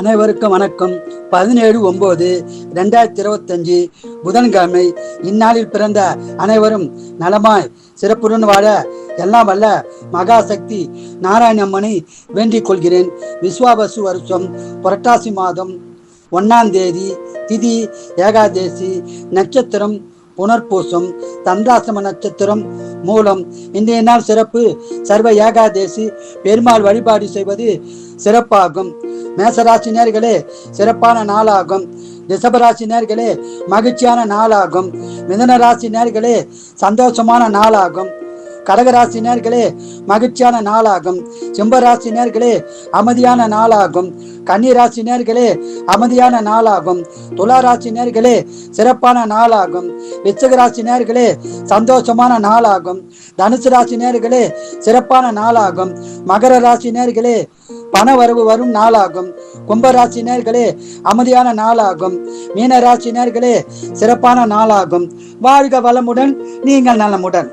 அனைவருக்கும் வணக்கம். 17/9/2025 புதன்கிழமை. இந்நாளில் பிறந்த அனைவரும் நலமாய் சிறப்புடன் வாழ எல்லாம் வல்ல மகாசக்தி நாராயணம்மனை வேண்டிக் கொள்கிறேன். விஸ்வாவசு வருஷம் புரட்டாசி மாதம் 1ஆம் தேதி, திதி ஏகாதேசி, நட்சத்திரம் புனர்பூசம், தந்தாசிரம நட்சத்திரம் மூலம். இன்றைய நாள் சிறப்பு. சர்வ ஏகாதேசி பெருமாள் வழிபாடு செய்வது சிறப்பாகும். மேசராசி நேர்களே சிறப்பான நாளாகும். ரிஷபராசி நேர்களே மகிழ்ச்சியான நாளாகும். மிதுன ராசி நேர்களே சந்தோஷமான நாளாகும். கடகராசி நேர்களே மகிழ்ச்சியான நாளாகும். சிம்மராசி நேர்களே அமைதியான நாளாகும். கன்னிராசி நேர்களே அமைதியான நாளாகும். துளாராசி நேர்களே சிறப்பான நாளாகும். விருச்சிகராசி நேர்களே சந்தோஷமான நாளாகும். தனுசு ராசி நேர்களே சிறப்பான நாளாகும். மகர ராசி நேர்களே பணவரவு வரும் நாளாகும். கும்பராசி நேர்களே அமைதியான நாளாகும். மீன ராசி நேர்களே சிறப்பான நாளாகும். வாழ்க வளமுடன், நீங்கள் நலமுடன்.